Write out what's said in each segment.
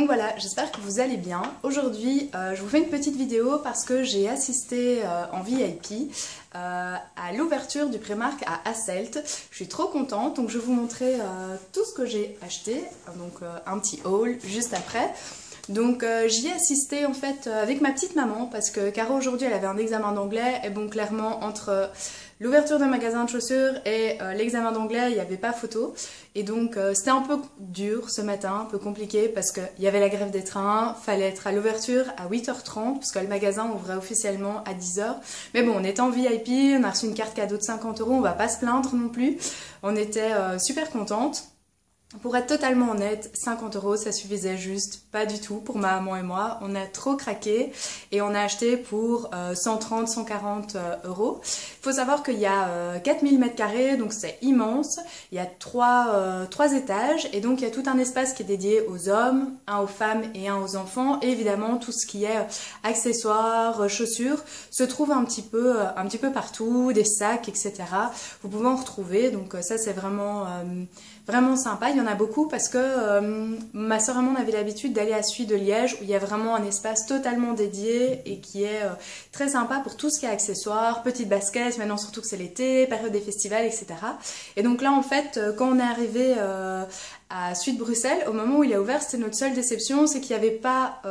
voilà, j'espère que vous allez bien. Aujourd'hui, je vous fais une petite vidéo parce que j'ai assisté en VIP à l'ouverture du Primark à Hasselt. Je suis trop contente, donc je vais vous montrer tout ce que j'ai acheté, donc un petit haul juste après. Donc j'y ai assisté en fait avec ma petite maman parce que Caro aujourd'hui elle avait un examen d'anglais et bon clairement entre l'ouverture d'un magasin de chaussures et l'examen d'anglais il n'y avait pas photo et donc c'était un peu dur ce matin, un peu compliqué parce qu'il y avait la grève des trains, fallait être à l'ouverture à 8h30 parce que le magasin ouvrait officiellement à 10h, mais bon on était en VIP, on a reçu une carte cadeau de 50 €, on va pas se plaindre non plus, on était super contente. Pour être totalement honnête, 50 € ça suffisait juste pas du tout pour ma maman et moi. On a trop craqué et on a acheté pour 130-140 €. Il faut savoir qu'il y a 4000 m², donc c'est immense. Il y a trois étages et donc il y a tout un espace qui est dédié aux hommes, un aux femmes et un aux enfants. Et évidemment tout ce qui est accessoires, chaussures se trouve un petit peu partout, des sacs, etc. Vous pouvez en retrouver, donc ça c'est vraiment sympa. Il y en a beaucoup parce que ma soeur et moi on avait l'habitude d'aller à Suy de Liège où il y a vraiment un espace totalement dédié et qui est très sympa pour tout ce qui est accessoires, petites baskets, maintenant surtout que c'est l'été, période des festivals, etc. Et donc là en fait quand on est arrivé à Suy de Bruxelles, au moment où il a ouvert, c'était notre seule déception, c'est qu'il n'y avait pas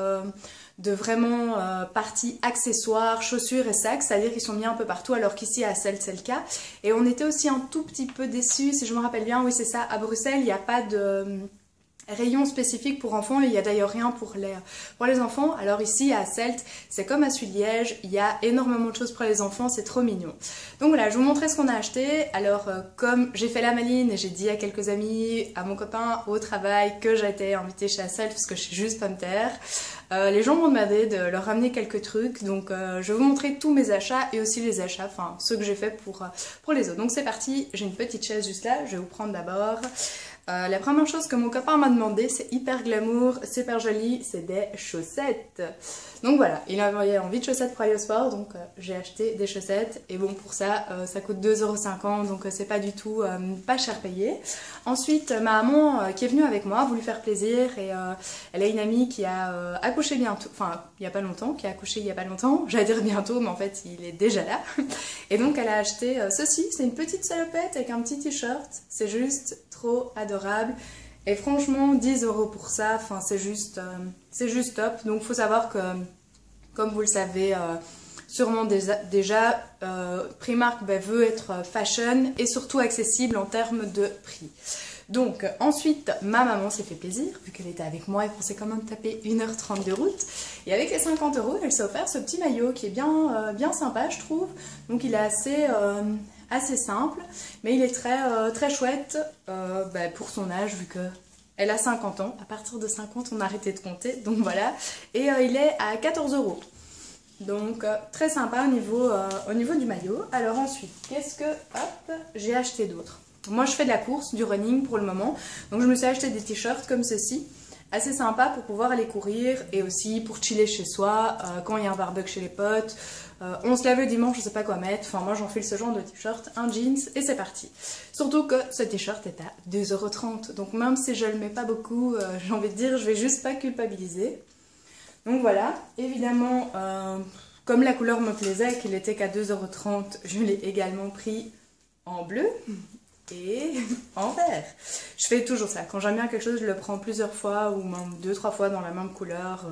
de vraiment partie accessoires, chaussures et sacs, c'est-à-dire qu'ils sont mis un peu partout alors qu'ici à Hasselt c'est le cas. Et on était aussi un tout petit peu déçus, si je me rappelle bien, oui c'est ça, à Bruxelles il n'y a pas de rayon spécifique pour enfants et il n'y a d'ailleurs rien pour les enfants. Alors ici à Hasselt, c'est comme à Suy-Liège, il y a énormément de choses pour les enfants, c'est trop mignon. Donc voilà, je vous montrer ce qu'on a acheté. Alors comme j'ai fait la maline et j'ai dit à quelques amis, à mon copain au travail que j'étais invitée chez Hasselt parce que je suis juste pomme de terre, les gens m'ont demandé de leur ramener quelques trucs, donc je vais vous montrer tous mes achats et aussi les achats, enfin ceux que j'ai fait pour les autres. Donc c'est parti, j'ai une petite chaise juste là, je vais vous prendre d'abord. La première chose que mon copain m'a demandé, c'est hyper glamour, c'est hyper joli, c'est des chaussettes. Donc voilà, il avait envie de chaussettes pour aller au sport, donc j'ai acheté des chaussettes. Et bon, pour ça, ça coûte 2,50 €, donc c'est pas du tout pas cher payé. Ensuite, ma maman qui est venue avec moi a voulu faire plaisir et elle a une amie qui a accouché bientôt, enfin il y a pas longtemps, qui a accouché il y a pas longtemps, j'allais dire bientôt, mais en fait il est déjà là. Et donc elle a acheté ceci, c'est une petite salopette avec un petit t-shirt, c'est juste trop adorable. Et franchement 10 € pour ça, enfin c'est juste top. Donc faut savoir que comme vous le savez sûrement déjà Primark veut être fashion et surtout accessible en termes de prix. Donc ensuite ma maman s'est fait plaisir vu qu'elle était avec moi et qu'on s'est quand même tapé 1h30 de route, et avec les 50 € elle s'est offert ce petit maillot qui est bien sympa je trouve. Donc il est assez simple mais il est très chouette pour son âge vu que elle a 50 ans, à partir de 50 on a arrêté de compter, donc voilà. Et il est à 14 €. Donc très sympa au niveau du maillot. Alors ensuite, qu'est-ce que j'ai acheté d'autre? Moi je fais de la course, du running pour le moment, donc je me suis acheté des t-shirts comme ceci, assez sympa pour pouvoir aller courir et aussi pour chiller chez soi, quand il y a un barbecue chez les potes, on se lève le dimanche, je sais pas quoi mettre, enfin moi j'enfile ce genre de t-shirt, un jeans et c'est parti. Surtout que ce t-shirt est à 2,30 €, donc même si je le mets pas beaucoup, j'ai envie de dire, je vais juste pas culpabiliser. Donc voilà, évidemment, comme la couleur me plaisait, qu'il était qu'à 2,30 €, je l'ai également pris en bleu et en vert. Je fais toujours ça, quand j'aime bien quelque chose, je le prends plusieurs fois ou même 2-3 fois dans la même couleur.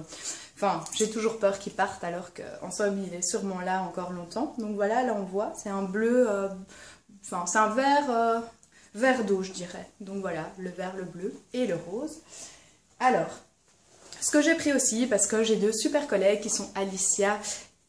Enfin, j'ai toujours peur qu'il parte alors qu'en somme il est sûrement là encore longtemps. Donc voilà, là on voit, c'est un bleu, enfin c'est un vert d'eau je dirais. Donc voilà, le vert, le bleu et le rose. Alors, ce que j'ai pris aussi, parce que j'ai deux super collègues qui sont Alicia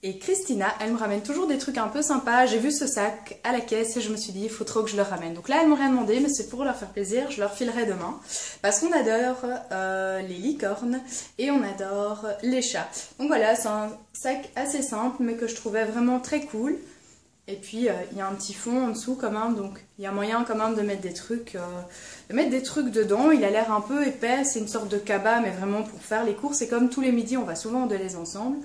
et Christina, elles me ramènent toujours des trucs un peu sympas. J'ai vu ce sac à la caisse et je me suis dit, il faut trop que je le ramène. Donc là, elles m'ont rien demandé, mais c'est pour leur faire plaisir, je leur filerai demain. Parce qu'on adore les licornes et on adore les chats. Donc voilà, c'est un sac assez simple, mais que je trouvais vraiment très cool. Et puis, il y a un petit fond en dessous quand même, donc il y a moyen quand même de mettre des trucs dedans. Il a l'air un peu épais, c'est une sorte de cabas, mais vraiment pour faire les courses. Et comme tous les midis, on va souvent en délaise ensemble.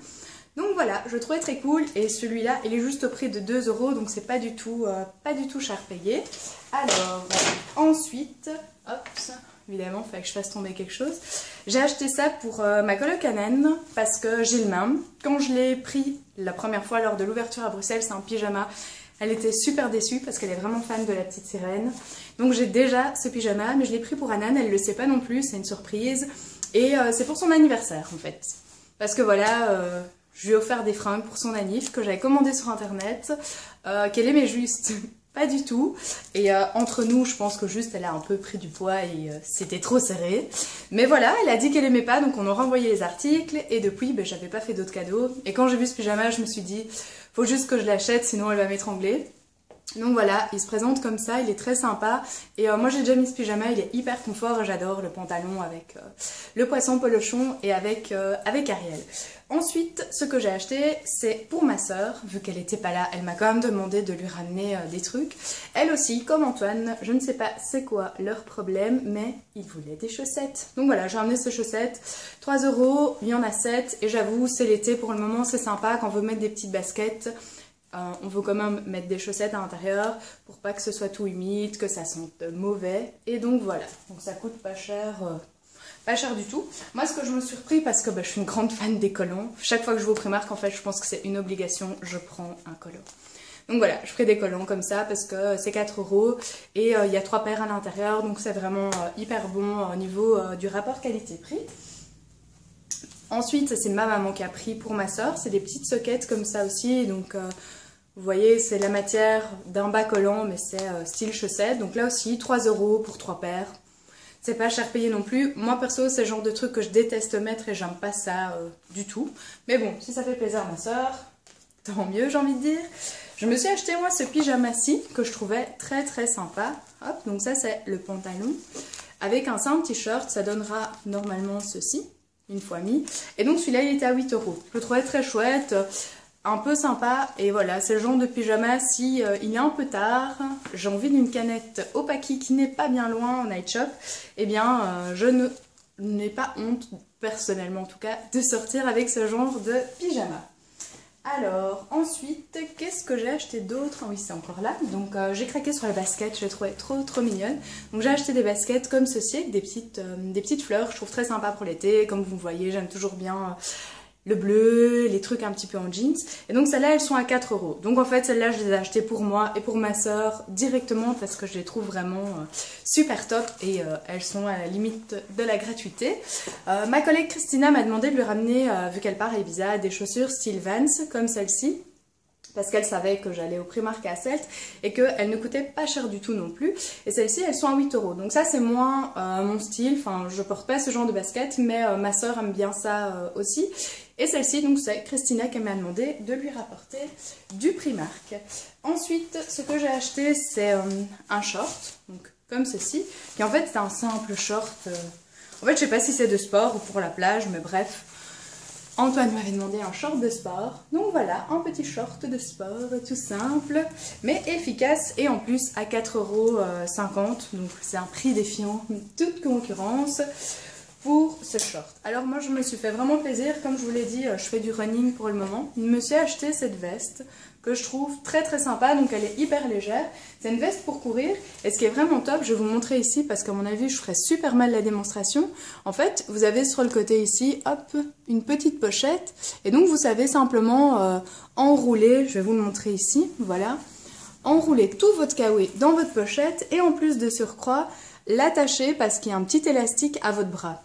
Donc voilà, je le trouvais très cool et celui-là, il est juste au prix de 2 €, donc c'est pas du tout cher payé. Alors, ensuite, hop, évidemment, il fallait que je fasse tomber quelque chose. J'ai acheté ça pour ma coloc Anan parce que j'ai le même. Quand je l'ai pris la première fois lors de l'ouverture à Bruxelles, c'est un pyjama. Elle était super déçue parce qu'elle est vraiment fan de la petite sirène. Donc j'ai déjà ce pyjama, mais je l'ai pris pour Anan, elle ne le sait pas non plus, c'est une surprise. Et c'est pour son anniversaire en fait. Parce que voilà, je lui ai offert des fringues pour son anniv que j'avais commandé sur internet, qu'elle aimait juste pas du tout. Et entre nous, je pense que juste elle a un peu pris du poids et c'était trop serré. Mais voilà, elle a dit qu'elle aimait pas, donc on a renvoyé les articles. Et depuis, ben, j'avais pas fait d'autres cadeaux. Et quand j'ai vu ce pyjama, je me suis dit, faut juste que je l'achète, sinon elle va m'étrangler. Donc voilà, il se présente comme ça, il est très sympa. Et moi j'ai déjà mis ce pyjama, il est hyper confort. J'adore le pantalon avec le poisson polochon et avec Ariel. Ensuite, ce que j'ai acheté, c'est pour ma soeur. Vu qu'elle n'était pas là, elle m'a quand même demandé de lui ramener des trucs. Elle aussi, comme Antoine, je ne sais pas c'est quoi leur problème, mais ils voulaient des chaussettes. Donc voilà, j'ai ramené ces chaussettes. 3 €, il y en a 7. Et j'avoue, c'est l'été pour le moment, c'est sympa quand on veut mettre des petites baskets. On veut quand même mettre des chaussettes à l'intérieur pour pas que ce soit tout humide, que ça sente mauvais. Et donc voilà, donc ça coûte pas cher du tout. Moi ce que je me suis repris, parce que je suis une grande fan des collants, chaque fois que je vais au Primark en fait je pense que c'est une obligation, je prends un collant. Donc voilà, je ferai des collants comme ça parce que c'est 4 € et il y a 3 paires à l'intérieur, donc c'est vraiment hyper bon au niveau du rapport qualité-prix. Ensuite, c'est ma maman qui a pris pour ma soeur, c'est des petites soquettes comme ça aussi, donc vous voyez, c'est la matière d'un bas collant, mais c'est style chaussette. Donc là aussi, 3 € pour 3 paires. C'est pas cher payé non plus. Moi, perso, c'est le genre de truc que je déteste mettre et j'aime pas ça du tout. Mais bon, si ça fait plaisir à ma soeur, tant mieux, j'ai envie de dire. Je me suis acheté, moi, ce pyjama-ci que je trouvais très très sympa. Hop, donc ça, c'est le pantalon. Avec un simple t-shirt, ça donnera normalement ceci, une fois mis. Et donc, celui-là, il était à 8 €. Je le trouvais très chouette. Un peu sympa, et voilà, c'est le genre de pyjama si il est un peu tard, j'ai envie d'une canette au Paki qui n'est pas bien loin en night shop, et bien je n'ai pas honte, personnellement en tout cas, de sortir avec ce genre de pyjama. Alors, ensuite, qu'est-ce que j'ai acheté d'autre? Ah oui, c'est encore là. Donc, j'ai craqué sur les baskets, je les trouvais trop trop mignonnes. Donc, j'ai acheté des baskets comme ceci, avec des petites fleurs, je trouve très sympa pour l'été. Comme vous voyez, j'aime toujours bien le bleu, les trucs un petit peu en jeans. Et donc celles-là, elles sont à 4 €. Donc en fait, celles-là, je les ai achetées pour moi et pour ma soeur directement parce que je les trouve vraiment super top et elles sont à la limite de la gratuité. Ma collègue Christina m'a demandé de lui ramener, vu qu'elle part à Ibiza, des chaussures style Vans comme celle-ci. Parce qu'elle savait que j'allais au Primark à Asselt et qu'elles ne coûtaient pas cher du tout non plus. Et celles-ci, elles sont à 8 €. Donc ça, c'est moins mon style. Enfin, je porte pas ce genre de basket, mais ma soeur aime bien ça aussi. Et celle-ci, donc c'est Christina qui m'a demandé de lui rapporter du Primark. Ensuite, ce que j'ai acheté, c'est un short, donc comme ceci, qui en fait c'est un simple short. En fait, je sais pas si c'est de sport ou pour la plage, mais bref. Antoine m'avait demandé un short de sport, donc voilà, un petit short de sport tout simple, mais efficace et en plus à 4,50 €, donc c'est un prix défiant toute concurrence pour ce short. Alors moi je me suis fait vraiment plaisir, comme je vous l'ai dit, je fais du running pour le moment. Je me suis acheté cette veste que je trouve très très sympa, donc elle est hyper légère. C'est une veste pour courir et ce qui est vraiment top, je vais vous montrer ici parce qu'à mon avis je ferai super mal la démonstration. En fait vous avez sur le côté ici, hop, une petite pochette et donc vous savez simplement enrouler, je vais vous le montrer ici, voilà. Enrouler tout votre kawaii dans votre pochette et en plus de surcroît, l'attacher parce qu'il y a un petit élastique à votre bras.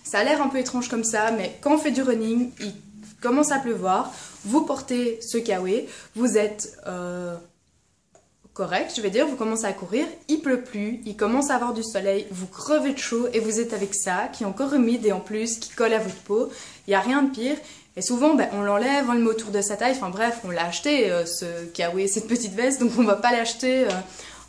Ça a l'air un peu étrange comme ça, mais quand on fait du running, il commence à pleuvoir, vous portez ce kawaii, vous êtes correct, je vais dire, vous commencez à courir, il pleut plus, il commence à avoir du soleil, vous crevez de chaud et vous êtes avec ça, qui est encore humide et en plus qui colle à votre peau, il n'y a rien de pire. Et souvent, on l'enlève, on le met autour de sa taille, enfin bref, on l'a acheté, ce kawaii, cette petite veste, donc on ne va pas l'acheter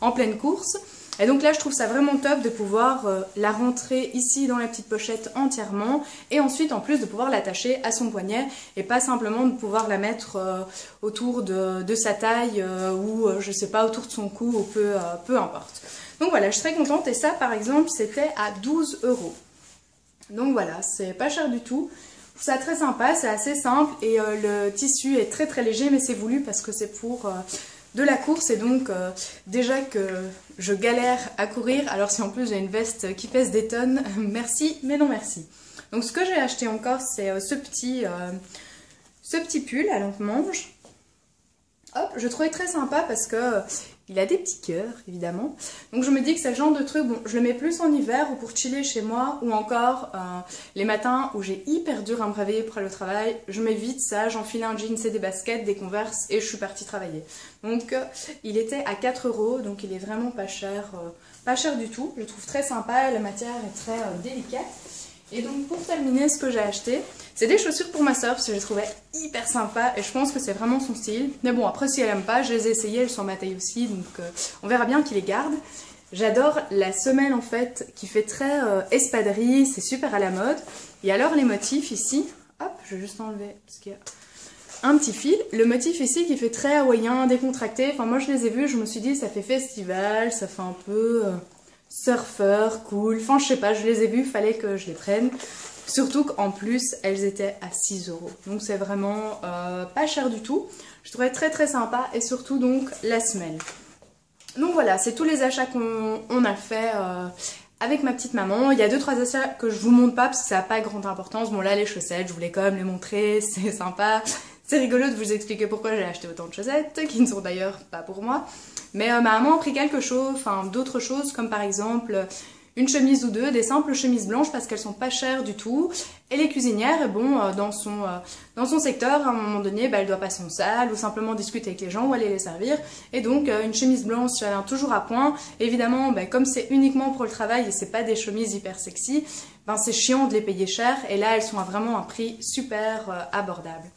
en pleine course. Et donc là, je trouve ça vraiment top de pouvoir la rentrer ici dans la petite pochette entièrement et ensuite, en plus, de pouvoir l'attacher à son poignet et pas simplement de pouvoir la mettre autour de sa taille ou, je sais pas, autour de son cou ou peu importe. Donc voilà, je suis très contente et ça, par exemple, c'était à 12 €. Donc voilà, c'est pas cher du tout. Je trouve ça très sympa, c'est assez simple et le tissu est très très léger mais c'est voulu parce que c'est pour de la course et donc déjà que je galère à courir, alors si en plus j'ai une veste qui pèse des tonnes, merci mais non merci. Donc ce que j'ai acheté encore c'est ce petit pull à longue manche. Hop, je trouvais très sympa parce que il a des petits cœurs évidemment. Donc je me dis que c'est le genre de truc, bon je le mets plus en hiver ou pour chiller chez moi ou encore les matins où j'ai hyper dur à me réveiller pour aller au travail. Je mets vite ça, j'enfile un jeans et des baskets, des Converse et je suis partie travailler. Donc il était à 4 €, donc il est vraiment pas cher du tout. Je le trouve très sympa et la matière est très délicate. Et donc pour terminer, ce que j'ai acheté, c'est des chaussures pour ma soeur parce que je les trouvais hyper sympas et je pense que c'est vraiment son style. Mais bon, après si elle aime pas, je les ai essayées, elles sont ma taille aussi, donc on verra bien qui les garde. J'adore la semelle en fait qui fait très espadrille, c'est super à la mode. Et alors les motifs ici, hop, je vais juste enlever parce qu'il y a un petit fil. Le motif ici qui fait très hawaïen, décontracté, enfin moi je les ai vus, je me suis dit ça fait festival, ça fait un peu... surfeur, cool, enfin je sais pas, je les ai vus, fallait que je les prenne. Surtout qu'en plus, elles étaient à 6 €. Donc c'est vraiment pas cher du tout. Je trouvais très sympa et surtout donc la semelle. Donc voilà, c'est tous les achats qu'on a fait avec ma petite maman. Il y a 2-3 achats que je vous montre pas parce que ça n'a pas grande importance. Bon là les chaussettes, je voulais quand même les montrer, c'est sympa. C'est rigolo de vous expliquer pourquoi j'ai acheté autant de chaussettes, qui ne sont d'ailleurs pas pour moi. Mais ma maman a pris quelque chose, enfin d'autres choses, comme par exemple une chemise ou deux, des simples chemises blanches parce qu'elles sont pas chères du tout. Et les cuisinières, bon, dans son secteur, à un moment donné, bah, elle doit passer en salle ou simplement discuter avec les gens ou aller les servir. Et donc une chemise blanche, ça vient toujours à point. Évidemment, bah, comme c'est uniquement pour le travail et c'est pas des chemises hyper sexy, ben, c'est chiant de les payer cher. Et là, elles sont à vraiment un prix super abordable.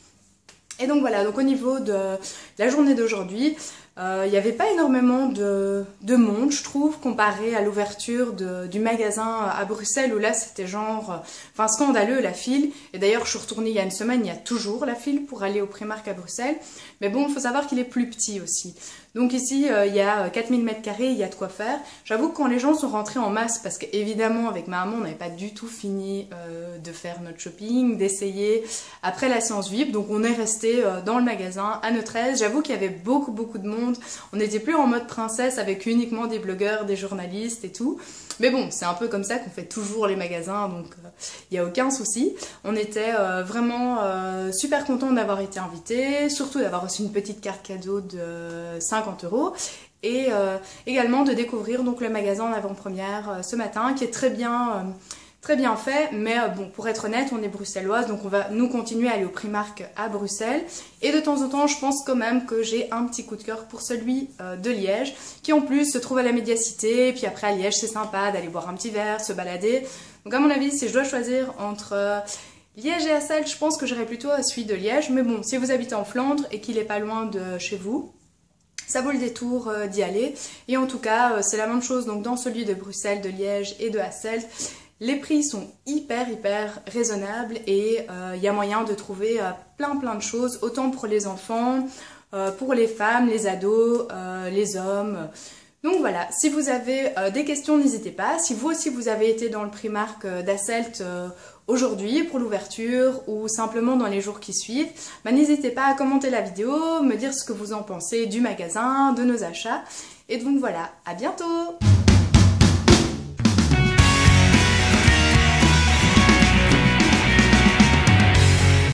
Et donc voilà, donc au niveau de la journée d'aujourd'hui, il n'y avait pas énormément de monde, je trouve, comparé à l'ouverture du magasin à Bruxelles, où là c'était genre, enfin scandaleux la file. Et d'ailleurs je suis retournée il y a une semaine, il y a toujours la file pour aller au Primark à Bruxelles. Mais bon, il faut savoir qu'il est plus petit aussi. Donc ici, il y a 4000 m², il y a de quoi faire. J'avoue que quand les gens sont rentrés en masse, parce qu'évidemment avec ma maman on n'avait pas du tout fini de faire notre shopping, d'essayer après la séance VIP, donc on est resté dans le magasin à notre aise. J'avoue qu'il y avait beaucoup de monde, on n'était plus en mode princesse avec uniquement des blogueurs, des journalistes et tout. Mais bon, c'est un peu comme ça qu'on fait toujours les magasins, donc il n'y a aucun souci. On était vraiment super contents d'avoir été invités, surtout d'avoir reçu une petite carte cadeau de 50 € et également de découvrir donc le magasin en avant-première ce matin qui est très bien fait, mais bon, pour être honnête, on est bruxelloise, donc on va nous continuer à aller au Primark à Bruxelles. Et de temps en temps, je pense quand même que j'ai un petit coup de cœur pour celui de Liège, qui en plus se trouve à la Médiacité, et puis après à Liège, c'est sympa d'aller boire un petit verre, se balader. Donc à mon avis, si je dois choisir entre Liège et Hasselt, je pense que j'irai plutôt à celui de Liège. Mais bon, si vous habitez en Flandre et qu'il n'est pas loin de chez vous, ça vaut le détour d'y aller. Et en tout cas, c'est la même chose donc dans celui de Bruxelles, de Liège et de Hasselt. Les prix sont hyper raisonnables et il y a moyen de trouver plein de choses, autant pour les enfants, pour les femmes, les ados, les hommes. Donc voilà, si vous avez des questions, n'hésitez pas. Si vous aussi vous avez été dans le Primark d'Hasselt aujourd'hui pour l'ouverture ou simplement dans les jours qui suivent, bah, n'hésitez pas à commenter la vidéo, me dire ce que vous en pensez du magasin, de nos achats. Et donc voilà, à bientôt!